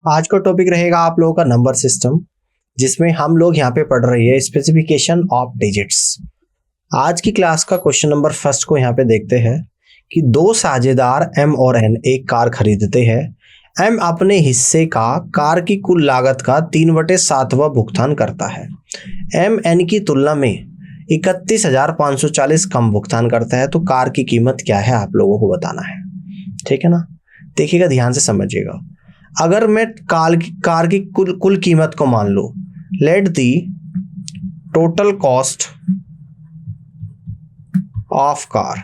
आज का टॉपिक रहेगा आप लोगों का नंबर सिस्टम, जिसमें हम लोग यहाँ पे पढ़ रहे हैं स्पेसिफिकेशन ऑफ डिजिट्स। आज की क्लास का क्वेश्चन नंबर फर्स्ट को यहाँ पे देखते हैं कि दो साझेदार एम और एन एक कार खरीदते हैं। एम अपने हिस्से का कार की कुल लागत का 3/7वां भुगतान करता है। एम एन की तुलना में 31,540 कम भुगतान करता है, तो कार की कीमत क्या है आप लोगों को बताना है। ठीक है ना, देखिएगा, ध्यान से समझिएगा। अगर मैं कार की कुल कीमत को मान लो, let the total cost of car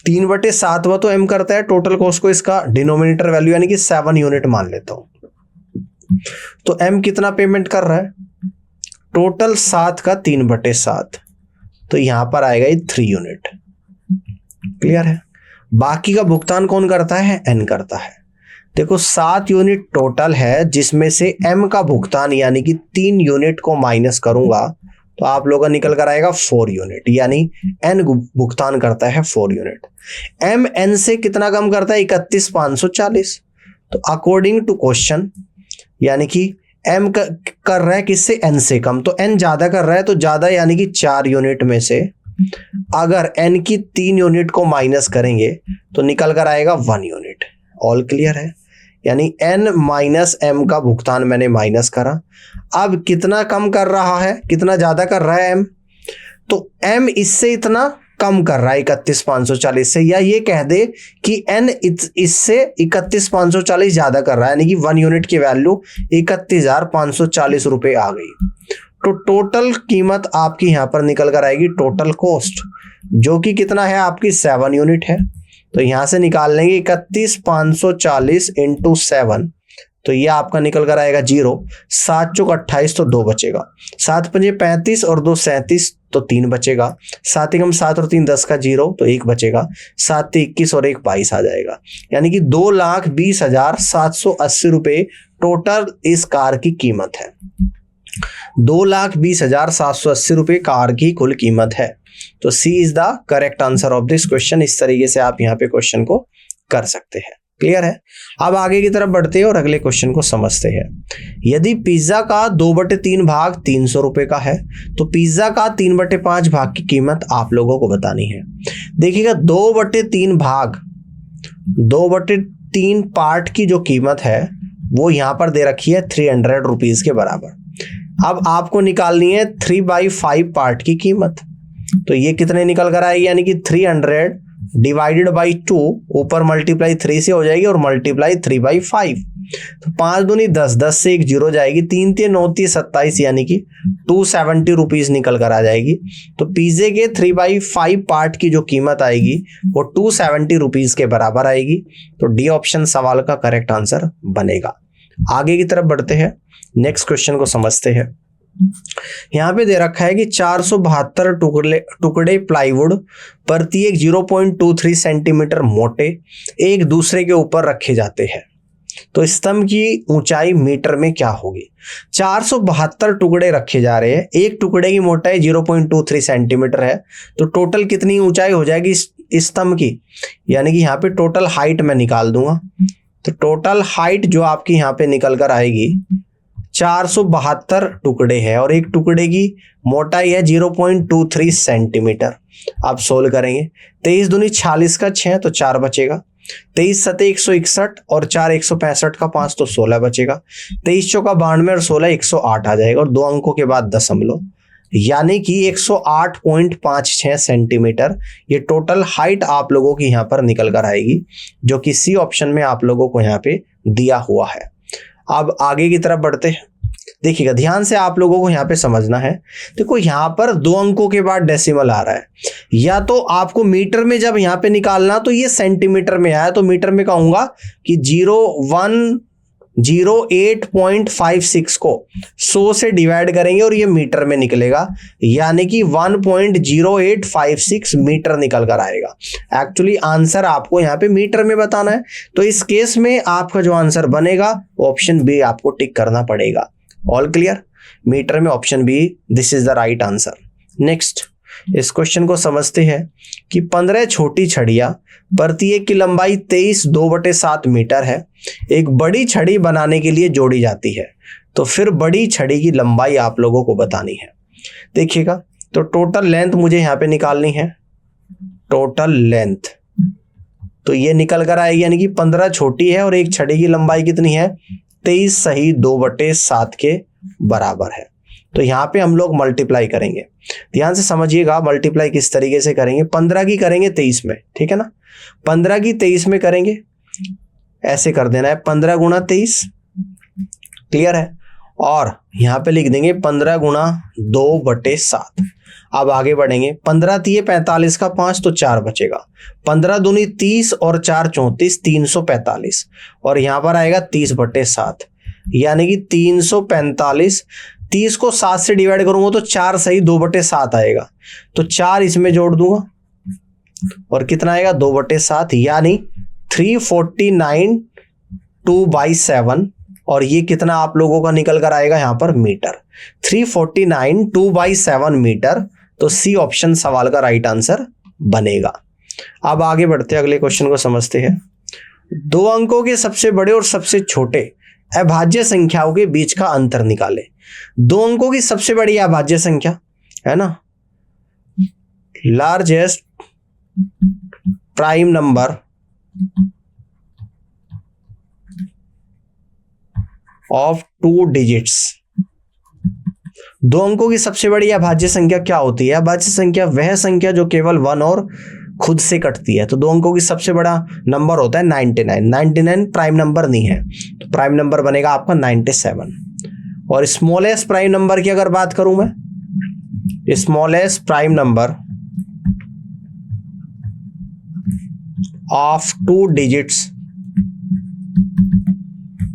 3/7वां तो एम करता है, टोटल कॉस्ट को इसका डिनोमिनेटर वैल्यू यानी कि 7 यूनिट मान लेता हूं। तो एम कितना पेमेंट कर रहा है, टोटल 7 का 3/7, तो यहां पर आएगा ये 3 यूनिट। क्लियर है। बाकी का भुगतान कौन करता है, एन करता है। देखो 7 यूनिट टोटल है, जिसमें से एम का भुगतान यानी कि 3 यूनिट को माइनस करूंगा तो आप लोगों का निकल कर आएगा 4 यूनिट, यानी एन भुगतान करता है 4 यूनिट। एम एन से कितना कम करता है, 31,540। तो अकॉर्डिंग टू क्वेश्चन यानी कि एम कर रहा है किससे, एन से कम, तो एन ज्यादा कर रहा है, तो ज्यादा यानी कि 4 यूनिट में से अगर एन की 3 यूनिट को माइनस करेंगे तो निकल कर आएगा 1 यूनिट। ऑल क्लियर है। यानी एन माइनस एम का भुगतान मैंने माइनस करा। अब कितना कम कर रहा है, कितना ज्यादा कर रहा है एम, तो एम इससे इतना कम कर रहा है 31,540 से, या ये कह दे कि एन इससे 31,540 ज्यादा कर रहा है, यानी कि 1 यूनिट की वैल्यू 31,540 रुपए आ गई। तो टोटल कीमत आपकी यहां पर निकल कर आएगी टोटल कॉस्ट, जो कि कितना है आपकी 7 यूनिट है। तो यहां से निकाल लेंगे 31,540 इंटू 7, तो ये आपका निकल कर आएगा 0। 7 चौक 28, तो 2 बचेगा। 7 पंजे 35 और 2 37, तो 3 बचेगा। 7 एकम 7 और 3 10 का 0, तो 1 बचेगा। 7 21 और 1 22 आ जाएगा, यानी कि 2,20,780 रुपए टोटल इस कार की कीमत है। 2,20,780 रुपए कार की कुल कीमत है। तो C is the correct answer of this question. इस तरीके से आप यहाँ पे क्वेश्चन को कर सकते हैं। क्लियर है। अब आगे की तरफ बढ़ते हैं और अगले क्वेश्चन को समझते हैं। यदि पिज्जा का 2/3 भाग 300 रुपए का है, तो पिज्जा का 3/5 भाग की कीमत आप लोगों को बतानी है। देखिएगा 2/3 भाग, 2/3 पार्ट की जो कीमत है वो यहां पर दे रखी है 300 रुपीज के बराबर। अब आपको निकालनी है 3/5 पार्ट की कीमत। तो ये कितने निकल कर आएगी, यानी कि 300 डिवाइडेड बाई 2, ऊपर मल्टीप्लाई 3 से हो जाएगी और मल्टीप्लाई 3/5। तो 5 दूनी 10, 10 से 1 0 जाएगी, 3 3 9 30 27, यानी कि 270 रुपीज निकल कर आ जाएगी। तो पिज्जे के 3/5 पार्ट की जो कीमत आएगी वो 270 रुपीज के बराबर आएगी। तो डी ऑप्शन सवाल का करेक्ट आंसर बनेगा। आगे की तरफ बढ़ते हैं, नेक्स्ट क्वेश्चन को समझते हैं। यहां पे दे रखा है कि 472 टुकड़े प्लाईवुड प्रत्येक 0.23 सेंटीमीटर मोटे एक दूसरे के ऊपर रखे जाते हैं, तो स्तंभ की ऊंचाई मीटर में क्या होगी। 472 टुकड़े रखे जा रहे हैं, एक टुकड़े की मोटाई 0.23 सेंटीमीटर है, तो टोटल कितनी ऊंचाई हो जाएगी स्तंभ की, यानी कि यहाँ पे टोटल हाइट मैं निकाल दूंगा। तो टोटल हाइट जो आपकी यहाँ पे निकल कर आएगी, 472 टुकड़े हैं और एक टुकड़े की मोटाई है 0.23 सेंटीमीटर। आप सोल्व करेंगे, 23 दूनी 46 का 6, तो 4 बचेगा। 23 सते 161 और 4 165 का 5, तो 16 बचेगा। 23 चौका 92 और 16 108 आ जाएगा, और 2 अंकों के बाद दशमलव, यानी कि 108.56 सेंटीमीटर ये टोटल हाइट आप लोगों की यहाँ पर निकल कर आएगी, जो कि सी ऑप्शन में आप लोगों को यहाँ पे दिया हुआ है। अब आगे की तरफ बढ़ते हैं। देखिएगा ध्यान से, आप लोगों को यहाँ पे समझना है। देखो यहाँ पर 2 अंकों के बाद डेसिमल आ रहा है, या तो आपको मीटर में जब यहाँ पे निकालना तो ये सेंटीमीटर में आया, तो मीटर में कहूंगा कि 0108.56 को 100 से डिवाइड करेंगे और ये मीटर में निकलेगा, यानी कि 1.0856 मीटर निकल कर आएगा। एक्चुअली आंसर आपको यहाँ पे मीटर में बताना है, तो इस केस में आपका जो आंसर बनेगा ऑप्शन बी आपको टिक करना पड़ेगा। All clear. मीटर में option B, this is the right answer. Next इस क्वेश्चन को समझते हैं कि 15 छोटी छड़ियां प्रत्येक की लंबाई 23 2/7 मीटर है, एक बड़ी छड़ी बनाने के लिए जोड़ी जाती है, तो फिर बड़ी छड़ी की लंबाई आप लोगों को बतानी है। देखिएगा, तो टोटल लेंथ मुझे यहाँ पे निकालनी है, टोटल लेंथ तो ये निकल कर आएगी, यानी कि 15 छोटी है और एक छड़ी की लंबाई कितनी है 23 सही 2/7 के बराबर है। तो यहाँ पे हम लोग मल्टीप्लाई करेंगे, ध्यान से समझिएगा मल्टीप्लाई किस तरीके से करेंगे। 15 की करेंगे 23 में, ठीक है ना, 15 की 23 में करेंगे, ऐसे कर देना है 15 गुणा 23, क्लियर है, और यहाँ पे लिख देंगे 15 गुणा 2/7। अब आगे बढ़ेंगे, 15 तिये 45 का 5 तो 4 बचेगा, 15 दूनी 30 और 4 34 345, और यहाँ पर आएगा 30/7, यानी कि 345। 30 को 7 से डिवाइड करूंगा तो 4 सही 2/7 आएगा, तो 4 इसमें जोड़ दूंगा और कितना आएगा 2/7, यानी 349 2/7, और ये कितना आप लोगों का निकल कर आएगा यहाँ पर मीटर, 349 2/7 मीटर। तो सी ऑप्शन सवाल का राइट आंसर बनेगा। अब आगे बढ़ते अगले क्वेश्चन को समझते हैं। 2 अंकों के सबसे बड़े और सबसे छोटे अभाज्य संख्याओं के बीच का अंतर निकाले। 2 अंकों की सबसे बड़ी अभाज्य संख्या है ना, largest prime number of 2 digits. 2 अंकों की सबसे बड़ी अभाज्य संख्या क्या होती है? अभाज्य संख्या वह संख्या जो केवल 1 और खुद से कटती है। तो 2 अंकों की सबसे बड़ा नंबर होता है 99। 99 प्राइम नंबर नहीं है, तो प्राइम नंबर बनेगा आपका 97। और स्मॉलेस्ट प्राइम नंबर की अगर बात करूं मैं, smallest prime number of 2 digits,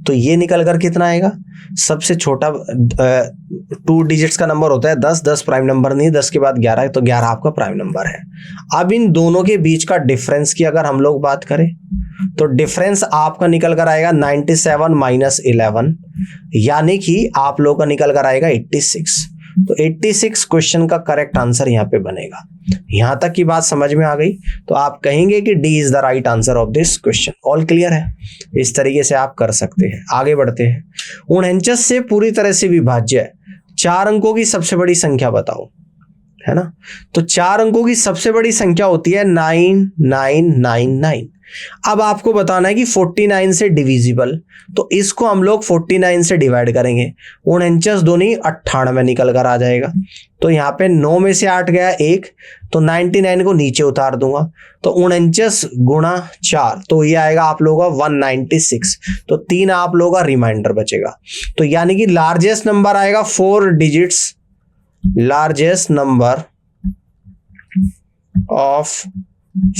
तो ये निकल कर कितना आएगा, सबसे छोटा 2 डिजिट्स का नंबर होता है 10, 10 प्राइम नंबर नहीं, 10 के बाद 11 है, तो 11 आपका प्राइम नंबर है। अब इन दोनों के बीच का डिफरेंस की अगर हम लोग बात करें, तो डिफरेंस आपका निकल कर आएगा 97 माइनस 11, यानी कि आप लोग का निकल कर आएगा 86। तो 86 क्वेश्चन का करेक्ट आंसर यहाँ पे बनेगा। यहां तक की बात समझ में आ गई, तो आप कहेंगे कि D is the right answer of this question. All clear है? इस तरीके से आप कर सकते हैं। आगे बढ़ते हैं। 49 से पूरी तरह से विभाज्य 4 अंकों की सबसे बड़ी संख्या बताओ, है ना। तो 4 अंकों की सबसे बड़ी संख्या होती है 9999। अब आपको बताना है कि 49 से डिविजिबल, तो इसको हम लोग 49 से डिवाइड करेंगे। 49 दूनी 98 निकल कर आ जाएगा। तो यहाँ पे 9 में से 8 गया 1, तो 99 को नीचे उतार दूंगा, तो 49 गुणा 4, तो ये आएगा आप लोगों का 196। तो 3 आप लोगों का रिमाइंडर बचेगा। तो यानी कि लार्जेस्ट नंबर आएगा 4 digits, largest number of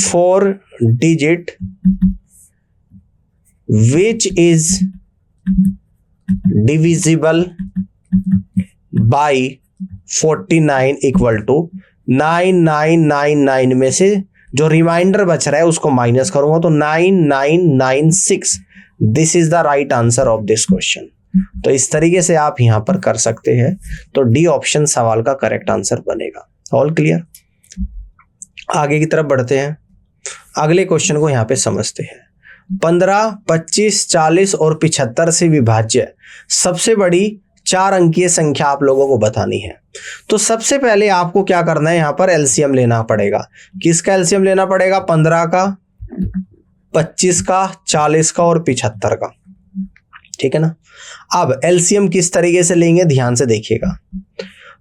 4 digit which is divisible by 49 equal to 9999 में से जो रिमाइंडर बच रहा है उसको माइनस करूंगा तो 9996। This is the right answer of this question. तो इस तरीके से आप यहां पर कर सकते हैं। तो डी ऑप्शन सवाल का करेक्ट आंसर बनेगा। All clear? आगे की तरफ बढ़ते हैं। अगले क्वेश्चन को यहां पे समझते हैं। 15, 25, 40 और 75 से विभाज्य सबसे बड़ी 4 अंकीय संख्या आप लोगों को बतानी है। तो सबसे पहले आपको क्या करना है, यहां पर एलसीएम लेना पड़ेगा। किसका एलसीएम लेना पड़ेगा? 15 का, 25 का, 40 का और 75 का, ठीक है ना। अब एलसीएम किस तरीके से लेंगे ध्यान से देखिएगा।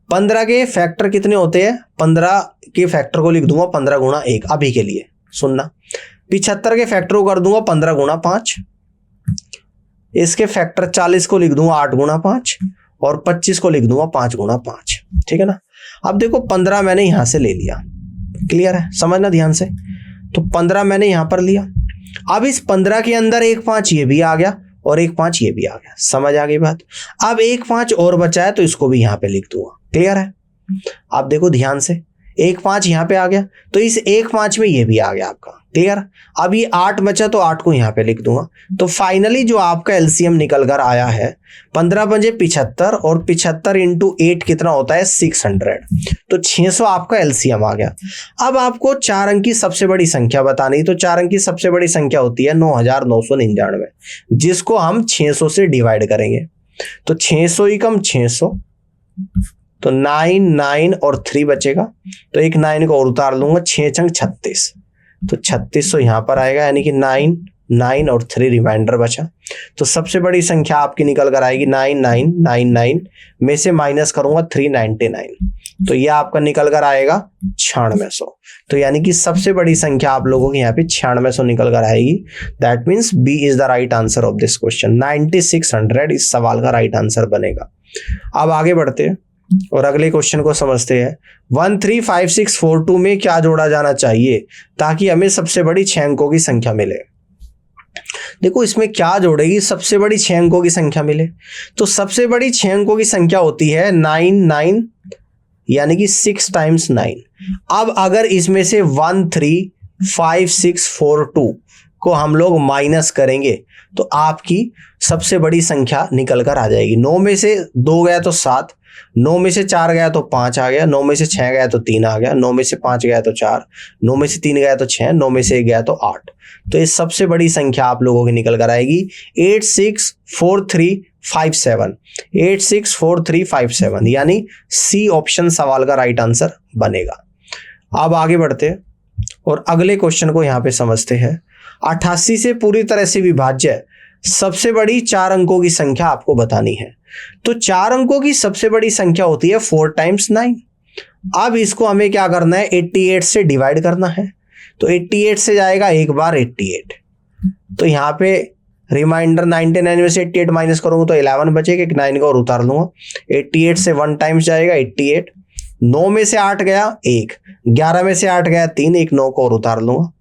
15 के फैक्टर कितने होते हैं? 15 के फैक्टर को लिख दूंगा 15 गुणा 1 अभी के लिए, सुनना। 75 के फैक्टर को कर दूंगा 15 गुणा 5। इसके फैक्टर 40 को लिख दूंगा 8 गुणा 5 और 25 को लिख दूंगा 5 गुणा 5, ठीक है ना। अब देखो 15 मैंने यहां से ले लिया, क्लियर है? समझना ध्यान से। तो 15 मैंने यहां पर लिया। अब इस 15 के अंदर 1 5 ये भी आ गया और 1 5 ये भी आ गया। समझ आ गई बात? अब 1 5 और बचा है तो इसको भी यहां पे लिख दूंगा। क्लियर है? आप देखो ध्यान से, एक 5 यहाँ पे आ गया, तो इस एक 5 में ये भी आ गया आपका। क्लियर? अब ये 8 बचा तो 8 को यहाँ पे लिख दूंगा। तो फाइनली जो आपका एलसीएम निकल कर आया है 15 पंजे 75 और 75 इंटू 8 कितना होता है 600। तो 600 आपका एलसीएम आ गया। अब आपको 4 अंक की सबसे बड़ी संख्या बतानी, तो 4 अंक की सबसे बड़ी संख्या होती है 9999, जिसको हम 600 से डिवाइड करेंगे। तो 600 ही कम 600, तो 9 9 और 3 बचेगा, तो एक 9 को और उतार लूंगा, 6 छंग 36, तो 3600 यहां पर आएगा, यानी कि 9 9 और 3 रिमाइंडर बचा। तो सबसे बड़ी संख्या आपकी निकल कर आएगी 9999 में से माइनस करूंगा 399, तो ये आपका निकल कर आएगा 9600। तो यानी कि सबसे बड़ी संख्या आप लोगों की यहाँ पे 9600 निकल कर आएगी। That means B is the right answer of this question. 9600 इस सवाल का राइट आंसर बनेगा। अब आगे बढ़ते हैं और अगले क्वेश्चन को समझते हैं। 135642 में क्या जोड़ा जाना चाहिए ताकि हमें सबसे बड़ी 6 अंकों की संख्या मिले। देखो इसमें क्या जोड़ेगी सबसे बड़ी 6 अंकों की संख्या मिले, तो सबसे बड़ी 6 अंकों की संख्या होती है 99, यानी कि 6 टाइम्स 9। अब अगर इसमें से 135642 को हम लोग माइनस करेंगे तो आपकी सबसे बड़ी संख्या निकल कर आ जाएगी। 9 में से 2 गया तो 7, 9 में से 4 गया तो 5 आ गया, 9 में से 6 गया तो 3 आ गया, 9 में से 5 गया तो 4, 9 में से 3 गया तो 6, 9 में से 1 गया तो 8। तो ये सबसे बड़ी संख्या आप लोगों की निकल कर आएगी 864357, 864357, यानी सी ऑप्शन सवाल का राइट आंसर बनेगा। अब आगे बढ़ते हैं और अगले क्वेश्चन को यहां पे समझते हैं। 88 से पूरी तरह से विभाज्य सबसे बड़ी 4 अंकों की संख्या आपको बतानी है। तो 4 अंकों की सबसे बड़ी संख्या होती है 4 टाइम्स 9। अब इसको हमें क्या करना है 88 से डिवाइड करना है। तो 88 से जाएगा एक बार 88, तो यहां पे रिमाइंडर 99 में से 88 माइनस करूंगा तो 11 बचेगा, एक 9 को और उतार लूंगा। 88 से 1 टाइम्स जाएगा 88, 9 में से 8 गया 1, 11 में से 8 गया 3, एक 9 को और उतार लूंगा।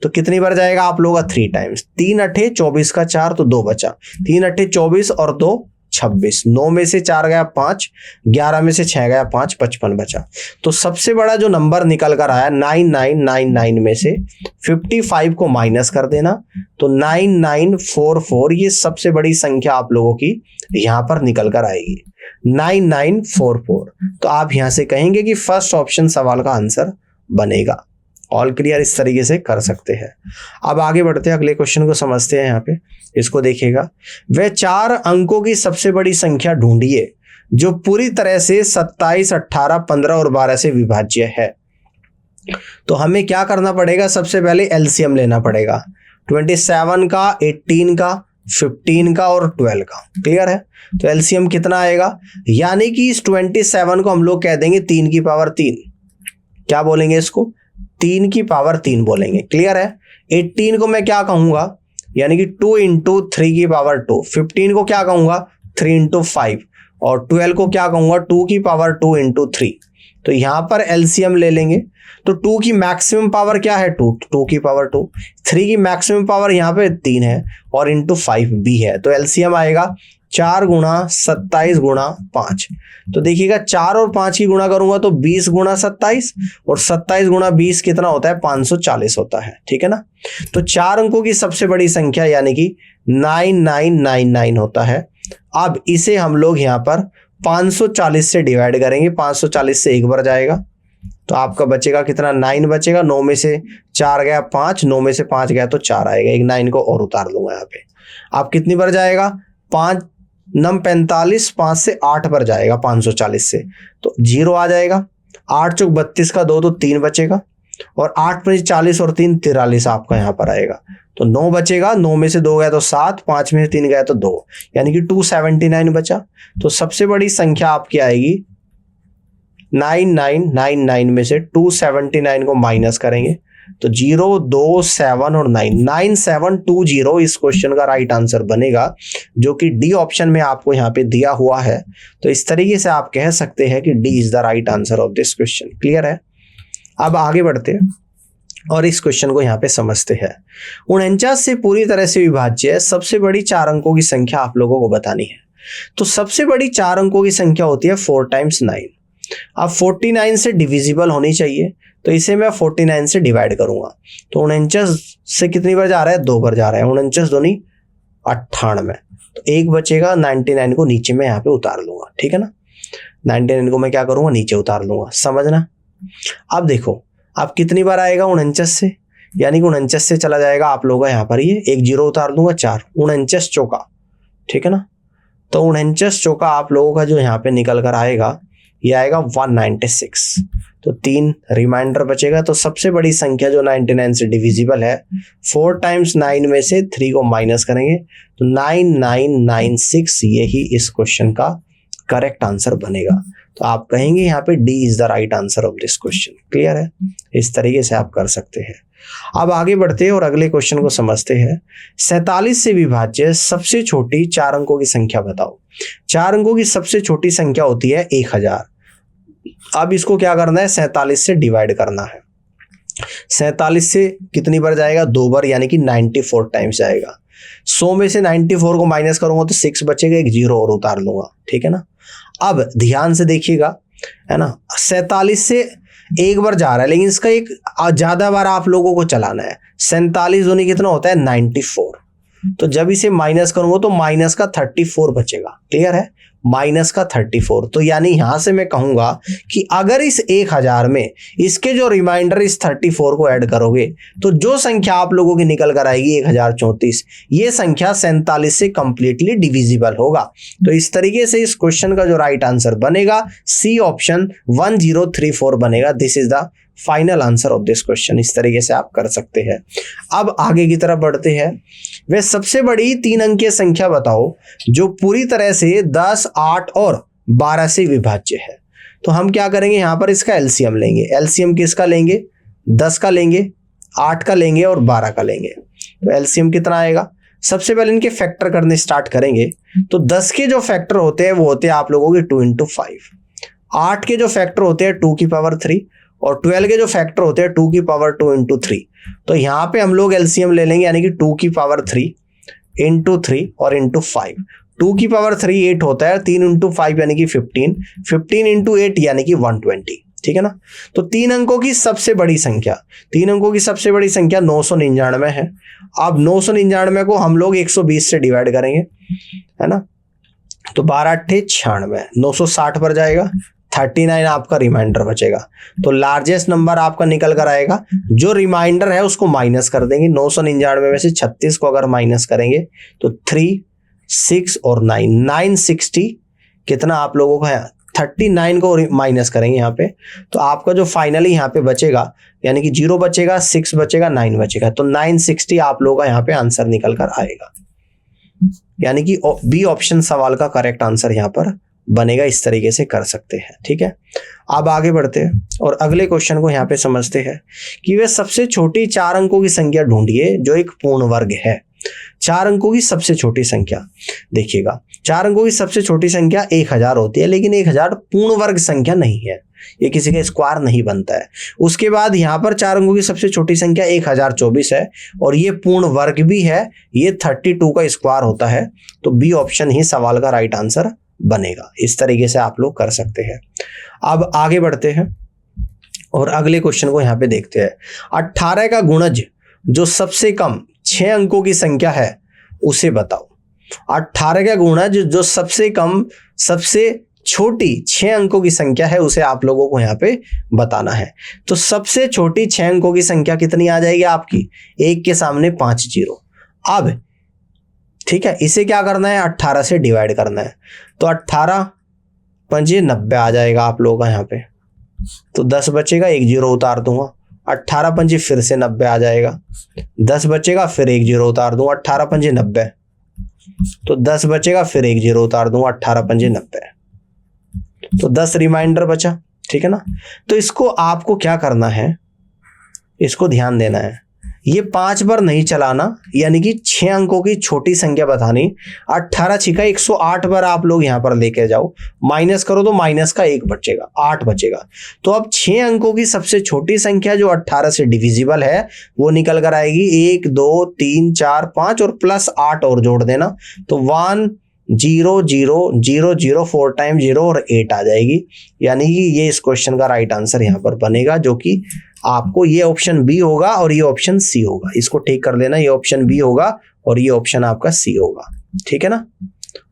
तो कितनी बार जाएगा आप लोगों का 3 टाइम्स, 3 अठे 24 का 4, तो 2 बचा, 3 अठे 24 और 2 26, 9 में से 4 गया 5, 11 में से 6 गया 5, 55 बचा। तो सबसे बड़ा जो नंबर निकल कर आया 9999 में से 55 को माइनस कर देना, तो 9944 ये सबसे बड़ी संख्या आप लोगों की यहां पर निकल कर आएगी 9944। तो आप यहां से कहेंगे कि फर्स्ट ऑप्शन सवाल का आंसर बनेगा। ऑल क्लियर, इस तरीके से कर सकते हैं। अब आगे बढ़ते हैं, अगले क्वेश्चन को समझते हैं। यहाँ पे इसको देखिएगा, वह 4 अंकों की सबसे बड़ी संख्या ढूंढिए जो पूरी तरह से 27, 18, 15 और 12 से विभाज्य है। तो हमें क्या करना पड़ेगा, सबसे पहले एलसीएम लेना पड़ेगा 27 का, 18 का, 15 का और 12 का। क्लियर है? तो एलसीएम कितना आएगा, यानी कि इस 27 को हम लोग कह देंगे 3 की पावर 3। क्या बोलेंगे इसको, 3 की पावर 3 बोलेंगे। क्लियर है? 18 को मैं क्या कहूंगा, यानी कि 2 इंटू 3 की पावर 2। 15 को क्या कहूंगा, 3 इंटू 5, और 12 को क्या कहूंगा, 2 की पावर 2 इंटू 3। तो यहां पर एलसीएम ले लेंगे, तो 2 की मैक्सिमम पावर क्या है, 2 की पावर 2, 3 की मैक्सिमम पावर यहाँ पे 3 है और इंटू 5 भी है। तो एलसीएम आएगा 4 गुणा 27 गुणा 5। तो देखिएगा 4 और 5 की गुणा करूंगा तो 20 गुणा 27, और 27 गुणा 20 कितना होता है, 540 होता है। ठीक है ना? तो 4 अंकों की सबसे बड़ी संख्या यानी कि 9999 होता है। अब इसे हम लोग यहाँ पर 540 से डिवाइड करेंगे, 540 से एक बार जाएगा तो आपका बचेगा कितना, 9 बचेगा। 9 में से 4 गया 5, 9 में से 5 गया तो 4 आएगा, एक 9 को और उतार लूंगा यहाँ पे। आप कितनी बार जाएगा, 5 9 45, 5 से 8 पर जाएगा 540 से, तो 0 आ जाएगा। 8 चौक 32 का 2, तो 3 बचेगा, और 8 में 40 और 3 43 आपका यहाँ पर आएगा, तो 9 बचेगा। 9 में से 2 गया तो 7, 5 में से 3 गया तो 2, यानी कि 279 बचा। तो सबसे बड़ी संख्या आपकी आएगी 9999 में से 279 को माइनस करेंगे तो 0, 2, 7 और 9, 9720 इस क्वेश्चन का राइट आंसर बनेगा, जो कि डी ऑप्शन में आपको यहाँ पे दिया हुआ है। तो इस तरीके से आप कह सकते हैं कि D is the right answer of this question. Clear है? अब आगे बढ़ते हैं और इस क्वेश्चन को यहाँ पे समझते हैं। 49 से पूरी तरह से विभाज्य सबसे बड़ी 4 अंकों की संख्या आप लोगों को बतानी है। तो सबसे बड़ी 4 अंकों की संख्या होती है 4 टाइम्स 9। अब 49 से डिविजिबल होनी चाहिए, तो इसे मैं 49 से डिवाइड करूंगा। तो 49 से कितनी बार जा रहा है, 2 बार जा रहा है। 49 दूनी 98, तो एक बचेगा। 99 को नीचे में यहाँ पे उतार लूंगा, ठीक है ना। 99 को मैं क्या करूंगा, नीचे उतार लूंगा, समझना। अब देखो अब कितनी बार आएगा 49 से, यानी कि 49 से चला जाएगा आप लोगों का यहाँ पर, ये एक जीरो उतार दूंगा, 4 49 चौका, ठीक है ना। तो 49 चौका आप लोगों का जो यहाँ पे निकल कर आएगा, ये आएगा 196। तो 3 रिमाइंडर बचेगा। तो सबसे बड़ी संख्या जो 99 से डिविजिबल है, 4 टाइम्स 9 में से 3 को माइनस करेंगे तो 9996 यही इस क्वेश्चन का करेक्ट आंसर बनेगा। तो आप कहेंगे यहाँ पे D is the right answer of this question. Clear है, इस तरीके से आप कर सकते हैं। अब आगे बढ़ते हैं और अगले क्वेश्चन को समझते हैं। 47 से विभाज्य सबसे छोटी 4 अंकों की संख्या बताओ। 4 अंकों की सबसे छोटी संख्या होती है 1000। अब इसको क्या करना है, 47 से डिवाइड करना है। 47 से कितनी बार जाएगा, 2 बार, यानी कि 94 टाइम्स जाएगा। 100 में से 94 को माइनस करूंगा तो 6 बचेगा, एक जीरो और उतार लूंगा, ठीक है ना। अब ध्यान से देखिएगा, है ना, 47 से एक बार जा रहा है, लेकिन इसका एक ज्यादा बार आप लोगों को चलाना है। 47 दूनी कितना होता है, 94। तो जब इसे माइनस करूंगा तो माइनस का 34 बचेगा। क्लियर है, माइनस का 34। तो यानी यहां से मैं कहूंगा कि अगर इस 1000 में इसके जो रिमाइंडर इस 34 को ऐड करोगे तो जो संख्या आप लोगों की निकल कर आएगी 1034, ये संख्या 47 से कंप्लीटली डिविजिबल होगा। तो इस तरीके से इस क्वेश्चन का जो राइट आंसर बनेगा, सी ऑप्शन 1034 बनेगा। This is the final answer of this question. इस तरीके से आप कर सकते हैं। अब आगे की तरफ बढ़ते हैं। वे सबसे बड़ी 3 अंकीय संख्या बताओ जो पूरी तरह से 10, 8 और 12 से विभाज्य है। तो हम क्या करेंगे, यहां पर इसका एलसीएम लेंगे। एलसीएम किसका लेंगे, 10 का लेंगे, 8 का लेंगे और 12 का लेंगे। तो एलसीएम कितना आएगा, सबसे पहले इनके फैक्टर करने स्टार्ट करेंगे। तो 10 के जो फैक्टर होते हैं वो होते हैं आप लोगों के 2 × 5। 8 के जो फैक्टर होते हैं 2 की पावर 3 और 12 के जो फैक्टर होते हैं 2 की पावर 2 × 3। तो यहां पे हम लोग एलसीएम ले लेंगे, यानी कि 2 की पावर 3 × 3 और × 5। 2 की पावर 3 8 होता है, 3 × 5 यानी कि 15, 15 × 8 यानी कि 120, ठीक है ना। तो 3 अंकों की सबसे बड़ी संख्या, 3 अंकों की सबसे बड़ी संख्या 999 है। अब 999 को हम लोग 120 से डिवाइड करेंगे, है ना। तो 12 × 8 = 96, 960 पर जाएगा, 39 आपका रिमाइंडर बचेगा। तो लार्जेस्ट नंबर आपका निकल कर आएगा, जो रिमाइंडर है उसको माइनस कर देंगे। 999 में से 36 को अगर माइनस करेंगे तो 3, 6 और 9, 960 कितना आप लोगों का है, 39 को माइनस करेंगे यहाँ पे। तो आपका जो फाइनली यहाँ पे बचेगा, यानी कि 0 बचेगा, 6 बचेगा, 9 बचेगा। तो 960 आप लोगों का यहाँ पे आंसर निकल कर आएगा, यानी कि बी ऑप्शन सवाल का करेक्ट आंसर यहाँ पर बनेगा। इस तरीके से कर सकते हैं, ठीक है। अब आगे बढ़ते हैं और अगले क्वेश्चन को यहाँ पे समझते हैं कि वे सबसे छोटी 4 अंकों की संख्या ढूंढिए जो एक पूर्ण वर्ग है। 4 अंकों की सबसे छोटी संख्या, देखिएगा 4 अंकों की सबसे छोटी संख्या 1000 होती है, लेकिन 1000 पूर्ण वर्ग संख्या नहीं है, ये किसी का स्क्वायर नहीं बनता है। उसके बाद यहाँ पर 4 अंकों की सबसे छोटी संख्या 1024 है और ये पूर्ण वर्ग भी है, ये 32 का स्क्वायर होता है। तो बी ऑप्शन ही सवाल का राइट आंसर बनेगा। इस तरीके से आप लोग कर सकते हैं। अब आगे बढ़ते हैं और अगले क्वेश्चन को यहाँ पे देखते हैं। 18 का गुणज जो सबसे कम 6 अंकों की संख्या है उसे बताओ। 18 का गुणज जो सबसे कम सबसे छोटी 6 अंकों की संख्या है उसे आप लोगों को यहाँ पे बताना है। तो सबसे छोटी 6 अंकों की संख्या कितनी आ जाएगी आपकी, 1 के सामने 5 जीरो। अब ठीक है, इसे क्या करना है, 18 से डिवाइड करना है। तो 18 × 5 90 आ जाएगा आप लोगों का यहाँ पे। तो 10 बचेगा, एक जीरो उतार दूंगा। 18 × 5 फिर से 90 आ जाएगा, 10 बचेगा, फिर एक जीरो उतार दूंगा। 18 × 5 90, तो 10 बचेगा, फिर एक जीरो उतार दूंगा। 18 × 5 90, तो 10 रिमाइंडर बचा, ठीक है ना। तो इसको आपको क्या करना है, इसको ध्यान देना है, ये 5 बार नहीं चलाना, यानी कि 6 अंकों की छोटी संख्या बतानी। 18 × 6 = 108 बार आप लोग यहां पर लेके जाओ, माइनस करो तो माइनस का 1 बचेगा, 8 बचेगा। तो अब 6 अंकों की सबसे छोटी संख्या जो 18 से डिविजिबल है वो निकल कर आएगी 1, 2, 3, 4, 5 और +8 और जोड़ देना। तो 1, 0 0 0 0 4 टाइम 0 और 8 आ जाएगी, यानी कि ये इस क्वेश्चन का राइट आंसर यहाँ पर बनेगा, जो कि आपको ये ऑप्शन बी होगा और ये ऑप्शन सी होगा। इसको ठीक कर लेना, ये ऑप्शन बी होगा और ये ऑप्शन आपका सी होगा, ठीक है ना।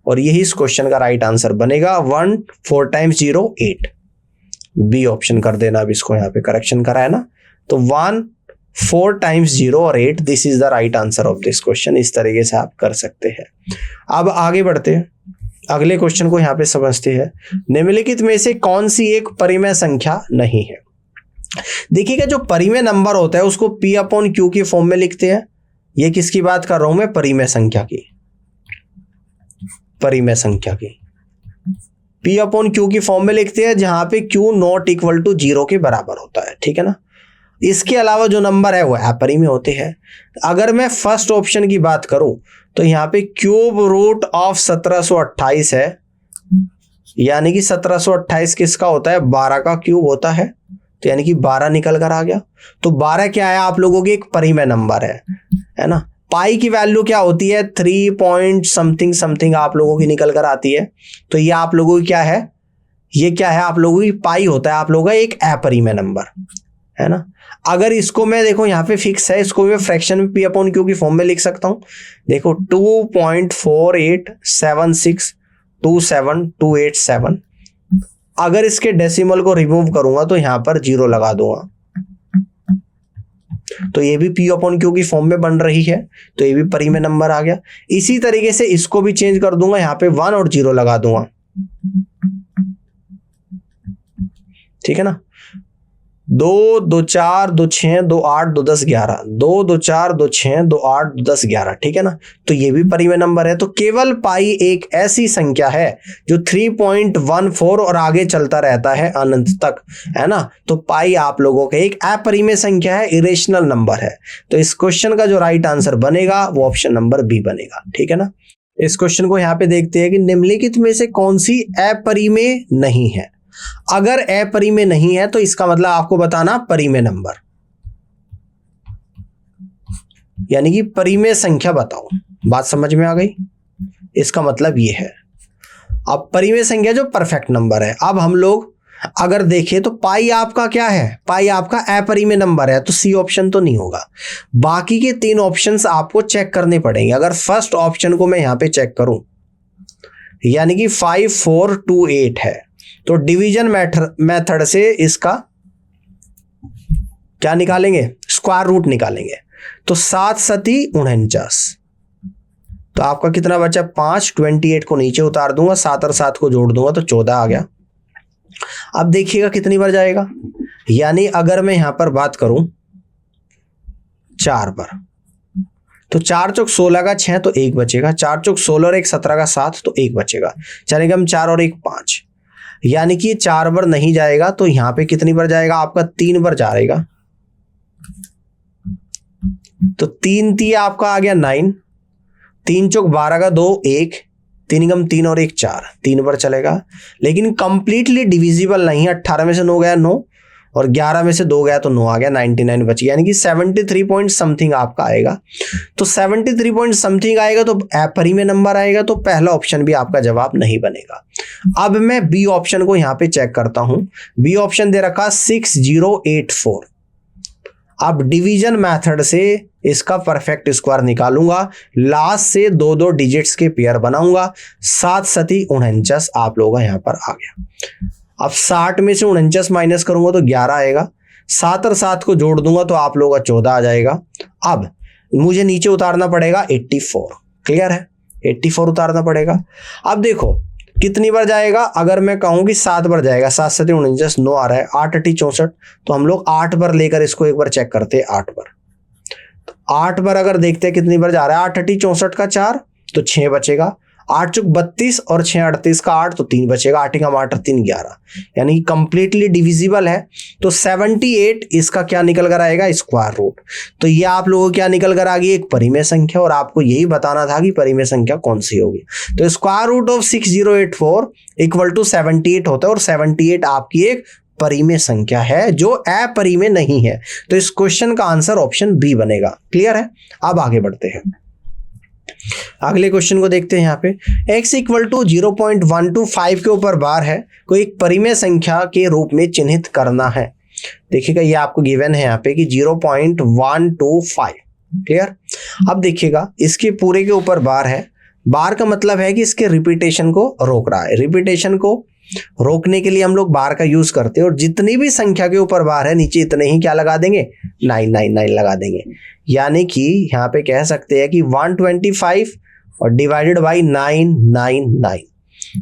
और यही इस क्वेश्चन का राइट आंसर बनेगा 1 4 टाइम्स 0 8, बी ऑप्शन कर देना। अब इसको यहाँ पे करेक्शन करा है ना, तो 1 4 टाइम्स 0 और 8, this is the right answer of this question. इस तरीके से आप कर सकते हैं। अब आगे बढ़ते हैं, अगले क्वेश्चन को यहाँ पे समझते हैं। निम्नलिखित में से कौन सी एक परिमेय संख्या नहीं है? देखिएगा, जो परिमेय नंबर होता है उसको P अपॉन Q की फॉर्म में लिखते हैं। ये किसकी बात कर रहा हूं मैं? परिमेय संख्या की, परिमेय संख्या की P अपॉन Q की फॉर्म में लिखते हैं, जहां पे Q नॉट इक्वल टू 0 के बराबर होता है, ठीक है ना। इसके अलावा जो नंबर है वो अपरिमेय होते हैं। अगर मैं फर्स्ट ऑप्शन की बात करूं तो यहाँ पे क्यूब रूट ऑफ 1728 है, यानी कि 1728 किसका होता है? 12 का क्यूब होता है, तो यानी कि 12 निकल कर आ गया। तो 12 क्या है आप लोगों की? एक परिमेय नंबर है ना। पाई की वैल्यू क्या होती है? 3 पॉइंट समथिंग समथिंग आप लोगों की निकल कर आती है। तो ये आप लोगों की क्या है? ये क्या है आप लोगों की? पाई होता है आप लोगों का एक अपरिमेय नंबर, है ना। अगर इसको मैं देखो यहाँ पे फिक्स है, इसको मैं फ्रैक्शन में P अपॉन Q की फॉर्म में लिख सकता हूं। देखो 2.48762727 अगर इसके डेसिमल को रिमूव करूंगा तो यहां पर 0 लगा दूंगा, तो ये भी P अपॉन Q की फॉर्म में बन रही है, तो ये भी परिमेय नंबर आ गया। इसी तरीके से इसको भी चेंज कर दूंगा, यहाँ पे 1 और 0 लगा दूंगा, ठीक है ना। 2 2 4 2 6 2 8 2 10 11 2 2 4 2 6 2 8 2 10 11, ठीक है ना। तो ये भी परिमेय नंबर है। तो केवल पाई एक ऐसी संख्या है जो 3.14 और आगे चलता रहता है अनंत तक, है ना। तो पाई आप लोगों का एक अपरिमेय संख्या है, इरेशनल नंबर है। तो इस क्वेश्चन का जो राइट आंसर बनेगा वो ऑप्शन नंबर बी बनेगा, ठीक है ना। इस क्वेश्चन को यहाँ पे देखते हैं कि निम्नलिखित में से कौन सी अपरिमेय नहीं है। अगर अपरिमेय नहीं है तो इसका मतलब आपको बताना परिमेय नंबर, यानी कि परिमेय संख्या बताओ। बात समझ में आ गई? इसका मतलब ये है। अब परिमेय संख्या जो परफेक्ट नंबर है। अब हम लोग अगर देखें तो पाई आपका क्या है? पाई आपका अपरिमेय नंबर है, तो सी ऑप्शन तो नहीं होगा। बाकी के 3 ऑप्शंस आपको चेक करने पड़ेंगे। अगर फर्स्ट ऑप्शन को मैं यहां पे चेक करूं, यानी कि 5428 है, तो डिवीजन मेथड से इसका क्या निकालेंगे? स्क्वायर रूट निकालेंगे। तो 7 सती 49, तो आपका कितना बचा? 5। 28 को नीचे उतार दूंगा, 7 और 7 को जोड़ दूंगा तो 14 आ गया। अब देखिएगा कितनी बार जाएगा, यानी अगर मैं यहां पर बात करूं 4 पर, तो 4 चौक 16 का 6 तो 1 बचेगा, 4 चौक 16 और 1 17 का 7 तो 1 बचेगा। चलेगा हम 4 और 1 5, यानी कि ये 4 बार नहीं जाएगा। तो यहां पे कितनी बार जाएगा? आपका 3 बार जाएगा। तो 3 3 आपका आ गया 9, 3 चौक 12 का 2 1, 3 गम 3 और 1 4, 3 बार चलेगा। लेकिन कंप्लीटली डिविजिबल नहीं है। 18 में से 9 गया 9, और 11 में से 2 गया तो 9 आ गया, 99 बच गया, यानी कि 73 पॉइंट समथिंग आपका आएगा। तो 73 पॉइंट समथिंग आएगा तो अपरिमेय नंबर आएगा, तो पहला ऑप्शन भी आपका जवाब नहीं बनेगा। अब मैं बी ऑप्शन को यहां पे चेक करता हूं। बी ऑप्शन दे रखा 6084। अब डिवीजन मेथड से इसका परफेक्ट स्क्वायर निकालूंगा, लास्ट से 2 डिजिट्स के पेयर बनाऊंगा। 7 सती 49 आप लोगों का यहां पर आ गया। अब 60 में से 49 माइनस करूंगा तो 11 आएगा, 7 और 7 को जोड़ दूंगा तो आप लोगों का 14 आ जाएगा। अब मुझे नीचे उतारना पड़ेगा 84, क्लियर है? 84 उतारना पड़ेगा। अब देखो कितनी बार जाएगा। अगर मैं कहूं कि 7 बार जाएगा, 7 सती 49 9 आ रहा है, 8 8 64, तो हम लोग 8 बार लेकर इसको एक बार चेक करते हैं। 8 बार, तो 8 बार अगर देखते हैं कितनी बार जा रहा है, 8 8 64 का 4 तो 6 बचेगा, 8 चौक 32 और 6 38 का 8 तो 3 बचेगा, 8 का 8 3 11, यानी कंप्लीटली डिविजिबल है। तो 78 इसका क्या निकल कर आएगा? Square root. तो ये आप लोगों को क्या निकल कर आ गई? एक परिमेय संख्या, और आपको यही बताना था कि परिमेय संख्या कौन सी होगी। तो square root of 6084 equal to 78 होता है, और 78 आपकी एक परिमेय संख्या है जो अपरिमेय नहीं है। तो इस क्वेश्चन का आंसर ऑप्शन बी बनेगा, क्लियर है? अब आगे बढ़ते हैं। अगले क्वेश्चन को देखते हैं। यहाँ पे x इक्वल टू 0.125 के ऊपर बार है, कोई एक परिमेय संख्या के रूप में चिन्हित करना है। देखिएगा ये आपको गिवन है यहाँ पे कि 0.125। क्लियर। अब देखिएगा इसके पूरे के ऊपर बार है, बार का मतलब है कि इसके रिपीटेशन को रोक रहा है। रिपीटेशन को रोकने के लिए हम लोग बार का यूज करते हैं, और जितनी भी संख्या के ऊपर बार है नीचे इतने ही क्या लगा देंगे, 999 लगा देंगे। यानी कि यहाँ पे कह सकते हैं कि 125 और डिवाइडेड बाई 999,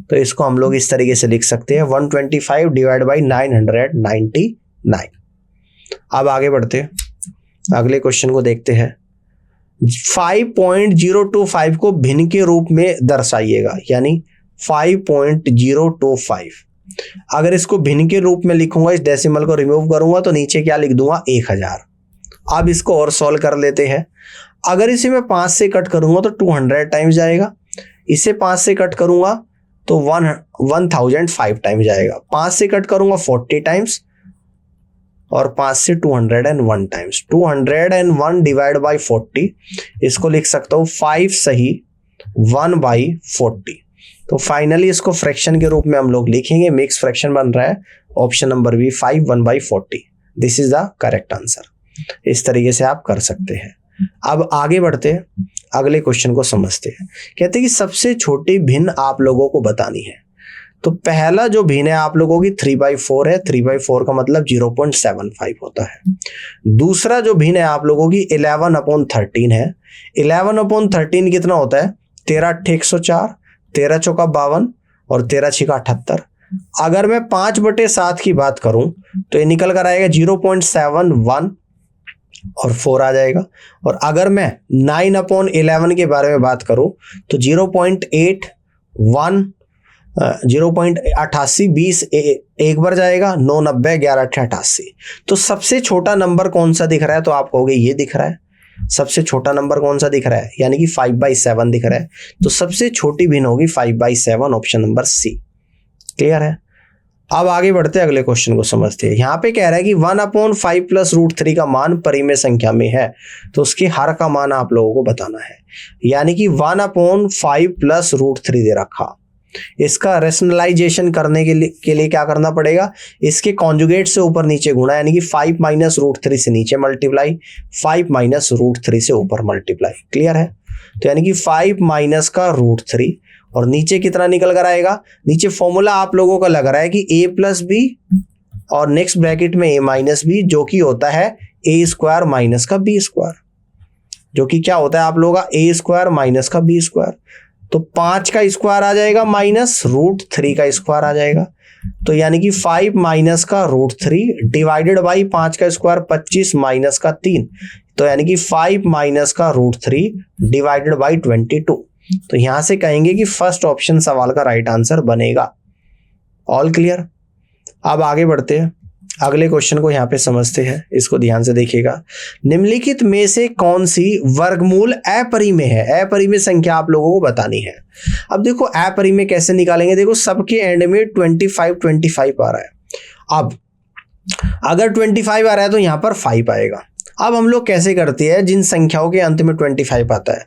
तो इसको हम लोग इस तरीके से लिख सकते हैं 125 डिवाइड बाई 999। अब आगे बढ़ते हैं, अगले क्वेश्चन को देखते हैं। 5.025 को भिन्न के रूप में दर्शाइएगा, यानी 5.025। अगर इसको भिन्न के रूप में लिखूंगा, इस डेसिमल को रिमूव करूंगा तो नीचे क्या लिख दूंगा, 1000। अब इसको और सॉल्व कर लेते हैं। अगर इसे मैं 5 से कट करूंगा तो 200 टाइम्स जाएगा, इसे 5 से कट करूंगा तो 1005 टाइम्स जाएगा, 5 से कट करूंगा 40 टाइम्स, और 5 से 201 टाइम्स। 201 डिवाइड बाई 40, इसको लिख सकता हूँ 5 सही 1/40। तो फाइनली इसको फ्रैक्शन के रूप में हम लोग लिखेंगे, मिक्स फ्रैक्शन बन रहा है, option number B 5 1/40। This is the correct answer. इस तरीके से आप कर सकते हैं। अब आगे बढ़ते हैं, अगले क्वेश्चन को समझते हैं। कहते हैं कि सबसे छोटी भिन्न आप लोगों को बतानी है। तो पहला जो भिन्न है आप लोगों की 3/4 है, 3/4 का मतलब 0.75 होता है। दूसरा जो भिन्न है आप लोगों की 11/13 है। 11/13 कितना होता है, 13 8 104, 13 चौका 52 और 13 छिका 78। अगर मैं 5/7 की बात करूं तो ये निकल कर आएगा 0.71 और 4 आ जाएगा। और अगर मैं 9/11 के बारे में बात करूं तो 0.81 0.88 20 एक बार जाएगा, 9 90 11 88। तो सबसे छोटा नंबर कौन सा दिख रहा है, तो आप कहोगे ये दिख रहा है। सबसे छोटा नंबर कौन सा दिख रहा है, यानी कि 5/7 दिख रहा है। तो सबसे छोटी भिन्न होगी 5/7, ऑप्शन नंबर सी। क्लियर है। अब आगे बढ़ते हैं, अगले क्वेश्चन को समझते हैं। यहाँ पे कह रहा है कि 1/5 + √3 का मान परिमेय संख्या में है, तो उसके हर का मान आप लोगों को बताना है। यानी कि 1/5 + √3 दे रखा, इसका रेशनलाइजेशन करने के लिए क्या करना पड़ेगा, इसके कॉन्जुगेट से ऊपर नीचे गुणा, यानी कि 5 - √3 से नीचे मल्टीप्लाई, 5 - √3 से ऊपर मल्टीप्लाई। क्लियर है। तो यानी कि 5 - का √3 और नीचे कितना निकल कर आएगा, नीचे फॉर्मूला आप लोगों का लग रहा है कि a + b और नेक्स्ट ब्रैकेट में a - b, जो कि होता है a² - का b², जो कि क्या होता है आप लोगों का a² - का b²। तो 5 का स्क्वायर आ जाएगा माइनस √3 का स्क्वायर आ जाएगा। तो यानी कि 5 - का √3 डिवाइडेड बाई 5 का स्क्वायर 25 माइनस का 3, तो यानी कि 5 - का √3 डिवाइडेड बाई 22। तो यहां से कहेंगे कि फर्स्ट ऑप्शन सवाल का राइट आंसर बनेगा। All clear. अब आगे बढ़ते हैं, अगले क्वेश्चन को यहाँ पे समझते हैं, इसको ध्यान से देखिएगा। निम्नलिखित में से कौन सी वर्गमूल अपरिमेय है, अपरिमेय संख्या आप लोगों को बतानी है। अब देखो अपरिमेय कैसे निकालेंगे, देखो सबके एंड में 25 आ रहा है। अब अगर 25 आ रहा है तो यहाँ पर 5 आएगा। अब हम लोग कैसे करते हैं, जिन संख्याओं के अंत में 25 आता है,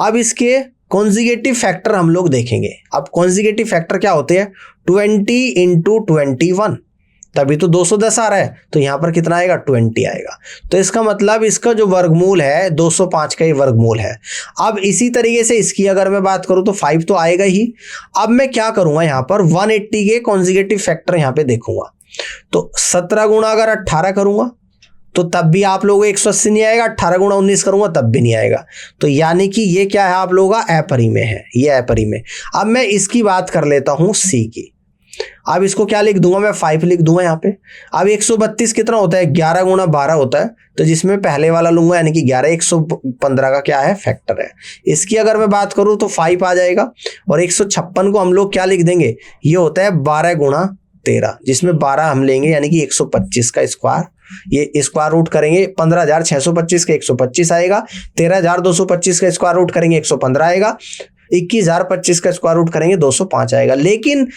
अब इसके कॉन्जुगेटिव फैक्टर हम लोग देखेंगे। अब कॉन्जुगेटिव फैक्टर क्या होते हैं, 20 × 21, तभी तो 210 आ रहा है, तो यहां पर कितना आएगा, 20 आएगा। तो इसका मतलब इसका जो वर्गमूल है 205 का ही वर्गमूल है। अब इसी तरीके से इसकी अगर मैं बात करूं तो 5 तो आएगा ही। अब मैं क्या करूंगा, यहां पर 180 के कॉन्जुगेटिव फैक्टर यहां पे देखूंगा। तो 17 गुणा अगर 18 करूंगा तो तब भी आप लोगों को 180 नहीं आएगा, 18 गुणा 19 करूंगा तब भी नहीं आएगा। तो यानी कि ये क्या है आप लोगों का अपरिमेय है, ये अपरिमेय। अब मैं इसकी बात कर लेता हूं सी की। अब इसको क्या लिख दूंगा, मैं 5 लिख दूंगा यहाँ पे। अब 132 कितना होता है, 11 गुणा 12 होता है, तो जिसमें पहले वाला लूंगा यानी कि 11, 115 का क्या है, फैक्टर है। इसकी अगर मैं बात करूं तो 5 आ जाएगा। और 156 को हम लोग क्या लिख देंगे, ये होता है 12 गुणा 13, जिसमें 12 हम लेंगे यानी कि 125 का स्क्वायर। ये स्क्वायर रूट करेंगे 15,625 का 125 आएगा। 13,225 का स्क्वायर रूट करेंगे 115 आएगा। 21,025 का स्क्वायर रूट करेंगे 205 आएगा। लेकिन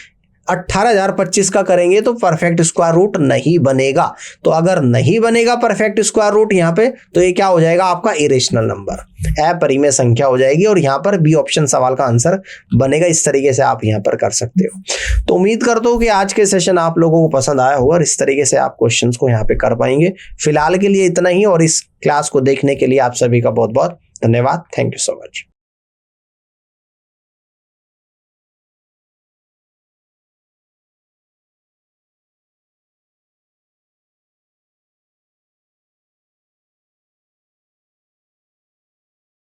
18,025 का करेंगे तो परफेक्ट स्क्वायर रूट नहीं बनेगा। तो अगर नहीं बनेगा परफेक्ट स्क्वायर रूट यहाँ पे, तो ये क्या हो जाएगा आपका इरेशनल नंबर, अपरिमेय संख्या हो जाएगी और यहाँ पर बी ऑप्शन सवाल का आंसर बनेगा। इस तरीके से आप यहाँ पर कर सकते हो। तो उम्मीद करता हूँ कि आज के सेशन आप लोगों को पसंद आया होगा और इस तरीके से आप क्वेश्चंस को यहाँ पे कर पाएंगे। फिलहाल के लिए इतना ही और इस क्लास को देखने के लिए आप सभी का बहुत बहुत धन्यवाद। Thank you so much.